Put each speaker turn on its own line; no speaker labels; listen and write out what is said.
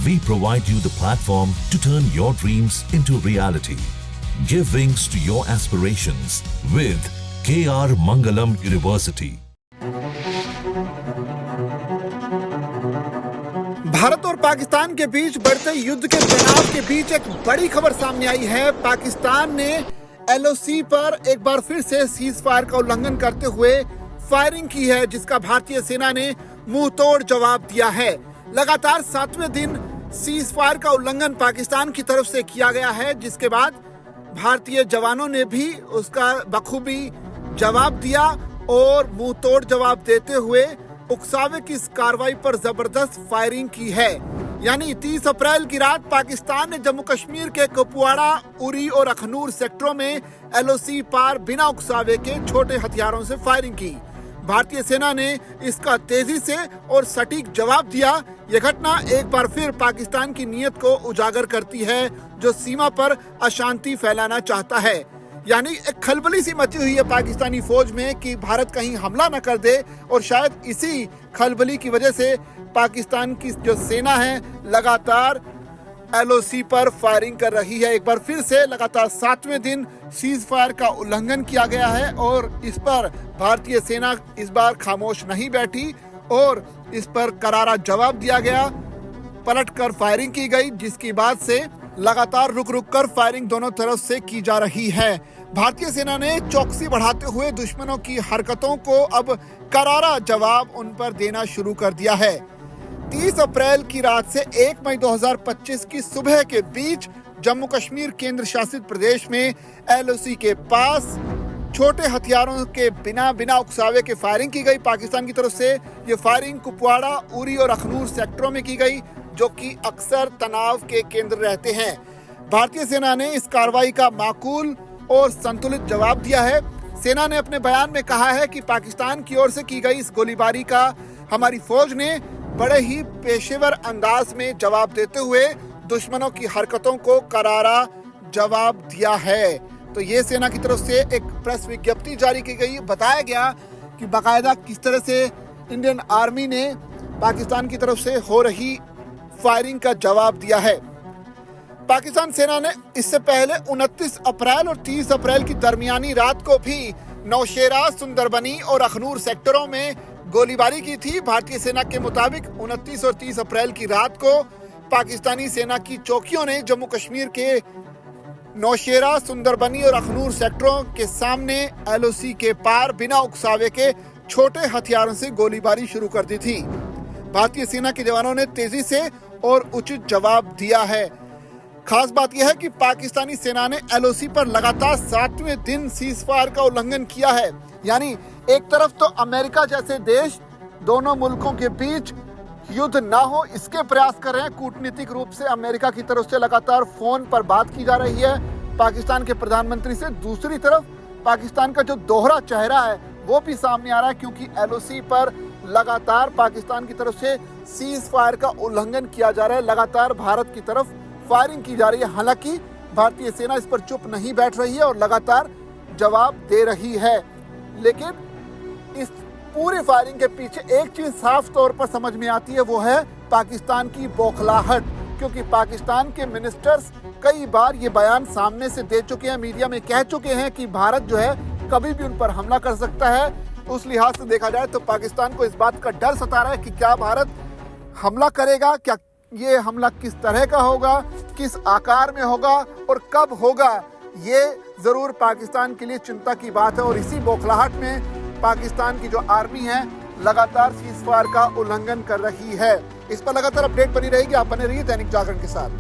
We provide you the platform to turn your dreams into reality. Give wings to your aspirations with KR Mangalam University.
Bharat और पाकिस्तान के बीच बढ़ते युद्ध के तनाव के बीच एक बड़ी खबर सामने आई है। पाकिस्तान ने LOC पर एक बार फिर से सीज फायर का उल्लंघन करते हुए फायरिंग की है, जिसका भारतीय सेना ने मुंह तोड़ जवाब दिया है। लगातार 7वें दिन सीज फायर का उल्लंघन पाकिस्तान की तरफ से किया गया है, जिसके बाद भारतीय जवानों ने भी उसका बखूबी जवाब दिया और मुंह तोड़ जवाब देते हुए उकसावे की इस कार्रवाई पर जबरदस्त फायरिंग की है। यानी 30 अप्रैल की रात पाकिस्तान ने जम्मू कश्मीर के कुपवाड़ा, उरी और अखनूर सेक्टरों में LOC पार बिना उकसावे के छोटे हथियारों से फायरिंग की। भारतीय सेना ने इसका तेजी से और सटीक जवाब दिया। यह घटना एक बार फिर पाकिस्तान की नीयत को उजागर करती है, जो सीमा पर अशांति फैलाना चाहता है। यानी एक खलबली सी मची हुई है पाकिस्तानी फौज में कि भारत कहीं हमला न कर दे, और शायद इसी खलबली की वजह से पाकिस्तान की जो सेना है लगातार LOC पर फायरिंग कर रही है। एक बार फिर से लगातार 7वें दिन सीज फायर का उल्लंघन किया गया है और इस पर भारतीय सेना इस बार खामोश नहीं बैठी और इस पर करारा जवाब दिया गया। पलटकर फायरिंग की गई, जिसकी बाद से लगातार रुक कर फायरिंग दोनों तरफ से की जा रही है। भारतीय सेना ने चौकसी बढ़ाते हुए दुश्मनों की हरकतों को अब करारा जवाब उन पर देना शुरू कर दिया है। 30 अप्रैल की रात से 1 मई 2025 की सुबह के बीच जम्मू कश्मीर केंद्र शासित प्रदेश में LOC के पास छोटे हथियारों के बिना उकसावे के फायरिंग की गई पाकिस्तान की तरफ से। ये फायरिंग कुपवाड़ा, उरी और अखनूर सेक्टरों में की गई, जो कि अक्सर तनाव के केंद्र रहते हैं। भारतीय सेना ने इस कार्रवाई का माकूल और संतुलित जवाब दिया है। सेना ने अपने बयान में कहा है कि पाकिस्तान की ओर से की गई इस गोलीबारी का हमारी फौज ने बड़े ही पेशेवर अंदाज में जवाब देते हुए दुश्मनों की हरकतों को करारा जवाब दिया है। तो ये सेना की तरफ से एक प्रेस विज्ञप्ति जारी की गई। बताया गया कि बाकायदा किस तरह से इंडियन आर्मी ने पाकिस्तान की तरफ से हो रही फायरिंग का जवाब दिया है। पाकिस्तान सेना ने इससे पहले 29 अप्रैल और 30 अप्रैल की दरमियानी रात को भी नौशेरा, सुंदरबनी और अखनूर सेक्टरों में गोलीबारी की थी। भारतीय सेना के मुताबिक 29 और 30 अप्रैल की रात को पाकिस्तानी सेना की चौकियों ने जम्मू कश्मीर के नौशेरा, सुंदरबनी और अखनूर सेक्टरों के सामने LOC के पार बिना उकसावे के छोटे हथियारों से गोलीबारी शुरू कर दी थी। भारतीय सेना के जवानों ने तेजी से और उचित जवाब दिया है। खास बात यह है कि पाकिस्तानी सेना ने LOC पर लगातार 7वें दिन सीज फायर का उल्लंघन किया है। यानी एक तरफ तो अमेरिका जैसे देश दोनों मुल्कों के बीच युद्ध ना हो इसके प्रयास कर रहे हैं। कूटनीतिक रूप से अमेरिका की तरफ से लगातार फोन पर बात की जा रही है पाकिस्तान के प्रधानमंत्री से। दूसरी तरफ पाकिस्तान का जो दोहरा चेहरा है वो भी सामने आ रहा है, क्योंकि LOC पर लगातार पाकिस्तान की तरफ से सीज फायर का उल्लंघन किया जा रहा है। लगातार भारत की तरफ फायरिंग की जा रही है। हालांकि भारतीय सेना इस पर चुप नहीं बैठ रही है और लगातार जवाब दे रही है, लेकिन इस पूरी फायरिंग के पीछे एक चीज साफ तौर पर समझ में आती है, वो है पाकिस्तान की बौखलाहट। क्योंकि पाकिस्तान के मिनिस्टर्स कई बार ये बयान सामने से दे चुके हैं, मीडिया में कह चुके हैं कि भारत जो है कभी भी उन पर हमला कर सकता है। उस लिहाज से देखा जाए तो पाकिस्तान को इस बात का डर सता रहा है कि क्या भारत हमला करेगा, क्या ये हमला किस तरह का होगा, किस आकार में होगा और कब होगा। ये जरूर पाकिस्तान के लिए चिंता की बात है और इसी बौखलाहट में पाकिस्तान की जो आर्मी है लगातार सीज फायर का उल्लंघन कर रही है। इस पर लगातार अपडेट बनी रहेगी। आप बने रहिए दैनिक जागरण के साथ।